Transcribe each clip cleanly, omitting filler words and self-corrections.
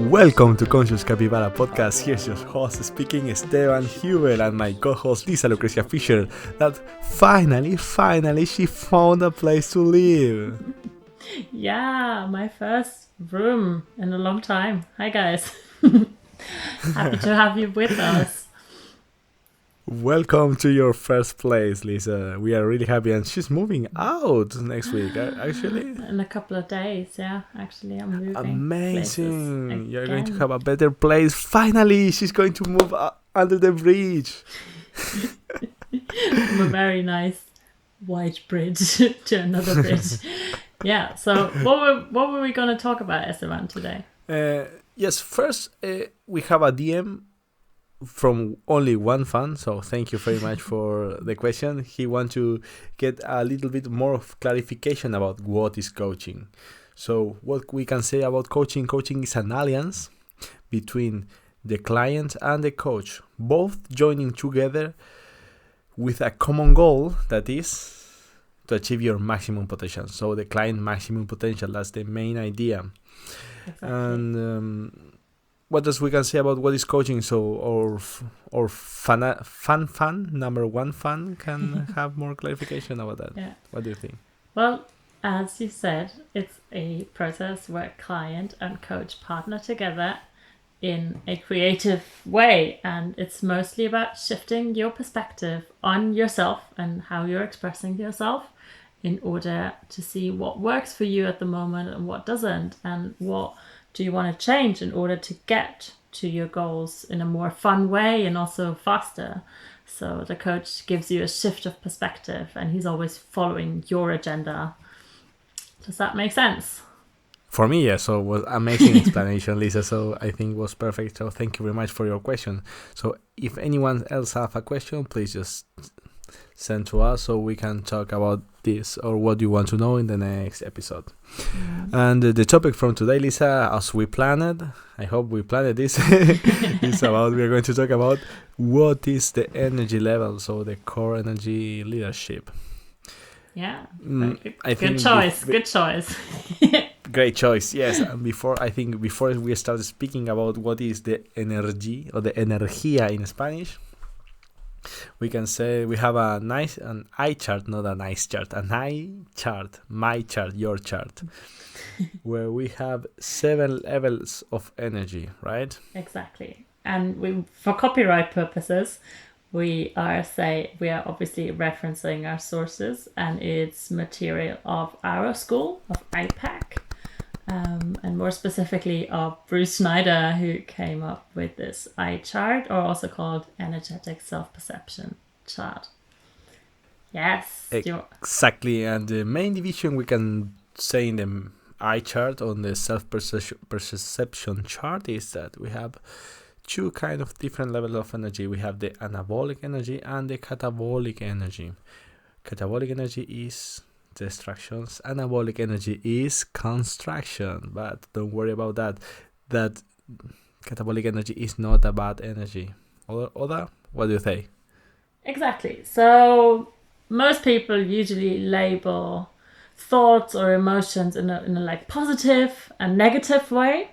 Welcome to Conscious Capybara Podcast. Here's your host speaking, Esteban Hubel, and my co-host Lisa Lucrecia Fisher. That finally, she found a place to live. Yeah, my first room in a long time. Hi guys. Happy to have you with us. Welcome to your first place, Lisa. We are really happy, and she's moving out next week, actually. In a couple of days, yeah. Actually, I'm moving. Amazing. You're going to have a better place. Finally, she's going to move under the bridge. From a very nice white bridge to another bridge. Yeah, so what were we going to talk about, Esteban, today? Yes, first, we have a DM from only one fan, so thank you very much for the question. He wants to get a little bit more of clarification about what is coaching. So what we can say about coaching is an alliance between the client and the coach, both joining together with a common goal, that is to achieve your maximum potential. So the client maximum potential, that's the main idea. Exactly. And what else we can say about what is coaching? So our fan number one fan can have more clarification about that. Yeah. What do you think? Well, as you said, it's a process where client and coach partner together in a creative way, and it's mostly about shifting your perspective on yourself and how you're expressing yourself in order to see what works for you at the moment and what doesn't, and what do you want to change in order to get to your goals in a more fun way and also faster. So the coach gives you a shift of perspective, and he's always following your agenda. Does that make sense? For me, yes. So it was amazing explanation, Lisa. So I think it was perfect. So thank you very much for your question. So if anyone else have a question, please just send to us so we can talk about this or what you want to know in the next episode. And the topic from today, Lisa, as we planned, I hope we planned this, is about, we are going to talk about what is the energy level, so the core energy leadership. Yeah, good choice. Great choice, yes. And before we start speaking about what is the energy or the energía in Spanish, we can say we have an eye chart, not a nice chart, an eye chart, my chart, your chart, where we have 7 levels of energy, right? Exactly. And for copyright purposes, we are obviously referencing our sources, and it's material of our school, of iPEC, and more specifically of Bruce Snyder, who came up with this eye chart, or also called energetic self-perception chart. Yes. Exactly. And the main division we can say in the eye chart on the self-perception chart is that we have 2 kind of different levels of energy. We have the anabolic energy and the catabolic energy. Catabolic energy is destructions. Anabolic energy is construction. But don't worry about that. That catabolic energy is not a bad energy. Oda, what do you say? Exactly. So most people usually label thoughts or emotions in a like positive and negative way.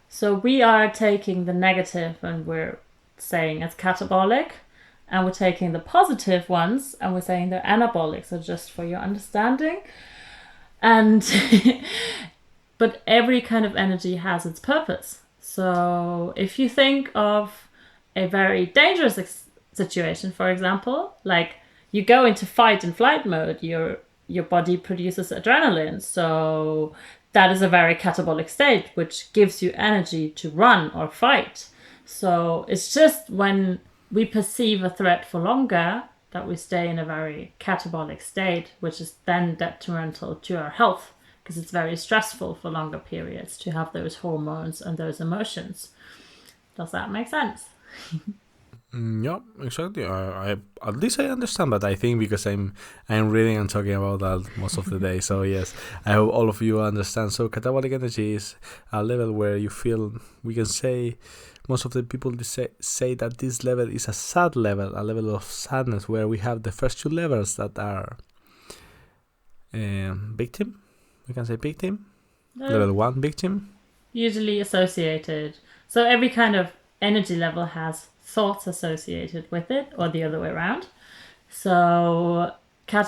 So we are taking the negative and we're saying it's catabolic, and we're taking the positive ones and we're saying they're anabolic. So just for your understanding. And but every kind of energy has its purpose. So if you think of a very dangerous situation, for example, like you go into fight and flight mode, your body produces adrenaline. So that is a very catabolic state, which gives you energy to run or fight. So it's just when we perceive a threat for longer that we stay in a very catabolic state, which is then detrimental to our health, because it's very stressful for longer periods to have those hormones and those emotions. Does that make sense? Yeah, exactly. I at least I understand, but I think because I'm reading and talking about that most of the day. So yes, I hope all of you understand. So catabolic energy is a level where you feel, we can say, most of the people say that this level is a sad level, a level of sadness, where we have the first 2 levels that are victim. We can say victim. Level 1, victim. usually associated. So every kind of energy level has thoughts associated with it, or the other way around. So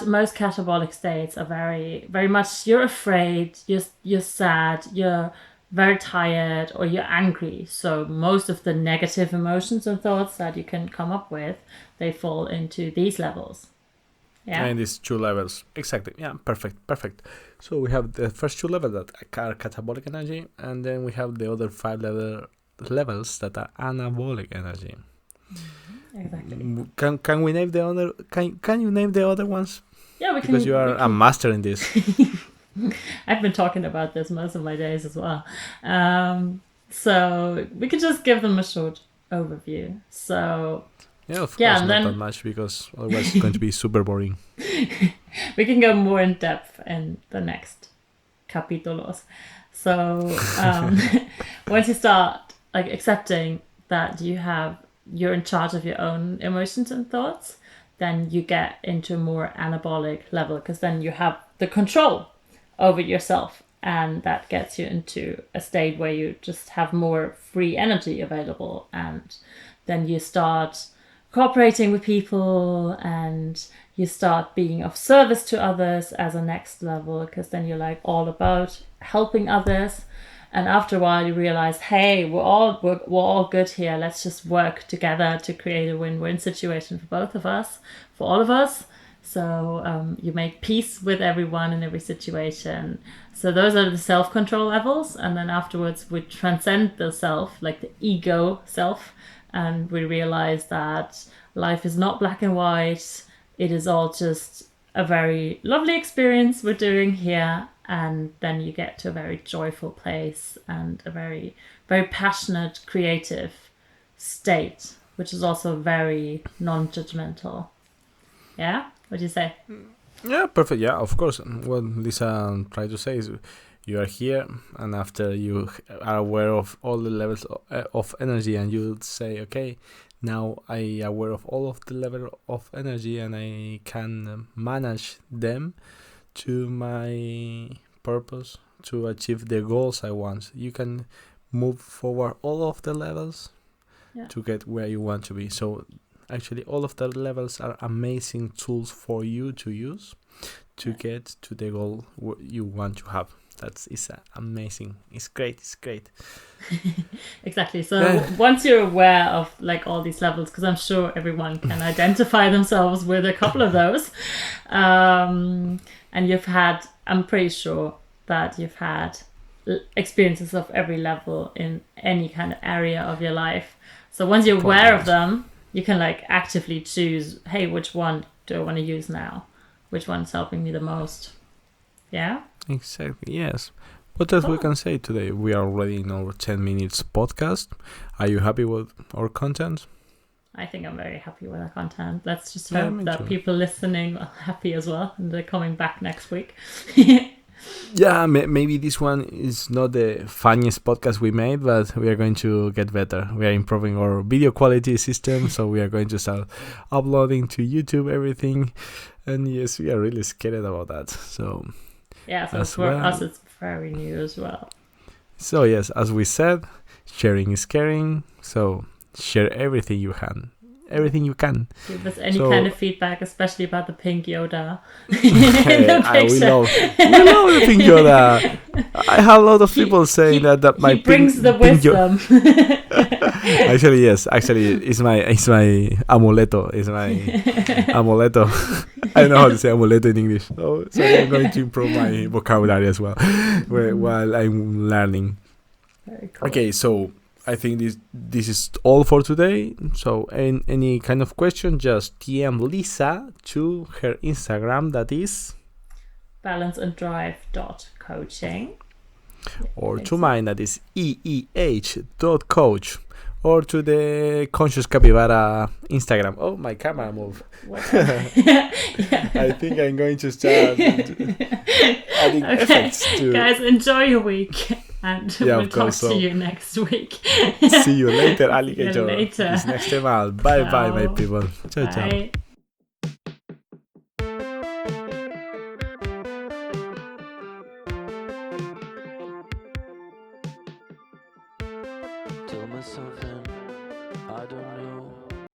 most catabolic states are very much you're afraid, you're sad, you're very tired, or you're angry. So most of the negative emotions and thoughts that you can come up with, they fall into these levels. Yeah. And these two levels. Exactly. Yeah, perfect. So we have the first two levels that are catabolic energy, and then we have the other five levels that are anabolic energy. Exactly. Can we name the other? Can you name the other ones? Yeah, we can. Because you are a master in this. I've been talking about this most of my days as well. So we could just give them a short overview. So yeah, of course, not that much because otherwise it's going to be super boring. We can go more in depth in the next capítulos. So once you start like accepting that you're in charge of your own emotions and thoughts, then you get into a more anabolic level because then you have the control over yourself, and that gets you into a state where you just have more free energy available, and then you start cooperating with people and you start being of service to others as a next level, because then you're like all about helping others. And after a while you realize, hey, we're all good here, let's just work together to create a win-win situation for both of us, for all of us. So you make peace with everyone in every situation. So those are the self-control levels. And then afterwards we transcend the self, like the ego self, and we realize that life is not black and white. It is all just a very lovely experience we're doing here. And then you get to a very joyful place and a very, very passionate, creative state, which is also very non-judgmental. Yeah? What do you say? Yeah, perfect. Yeah, of course. What Lisa tried to say is you are here, and after you are aware of all the levels of energy, and you say, okay, now I aware of all of the level of energy, and I can manage them to my purpose, to achieve the goals I want. You can move forward all of the levels to get where you want to be. So actually all of the levels are amazing tools for you to use to get to the goal you want to have. It's amazing. It's great. Exactly. So once you're aware of like all these levels, because I'm sure everyone can identify themselves with a couple of those, and I'm pretty sure that you've had experiences of every level in any kind of area of your life. So once you're aware of them, you can like actively choose, hey, which one do I want to use now? Which one's helping me the most? Yeah? Exactly, yes. What else we can say today? We are already in our 10 minutes podcast. Are you happy with our content? I think I'm very happy with our content. Let's just hope that people listening are happy as well, and they're coming back next week. Yeah, maybe this one is not the funniest podcast we made, but we are going to get better. We are improving our video quality system, so we are going to start uploading to YouTube everything. And yes, we are really scared about that. So yeah, so for us it's very new as well. So yes, as we said, sharing is caring. So share everything you can. Give us any kind of feedback, especially about the pink Yoda. We love the pink Yoda. I have a lot of people saying that my he brings the wisdom. Actually, yes. Actually, it's my amuleto. It's my amuleto. I don't know how to say amuleto in English, so I'm going to improve my vocabulary as well while I'm learning. Very cool. Okay, so I think this is all for today. So any kind of question, just DM Lisa to her Instagram, that is balanceanddrive.coaching, or to mine, that is eeh.coach, or to the Conscious Capybara Instagram. Oh, my camera moved. I think I'm going to start adding effects to... Guys, enjoy your week. And we'll talk to you next week. See you later, alligator. See you later. Bis nächste Mal. Bye, my people. Ciao, Bye. ciao. something I don't know.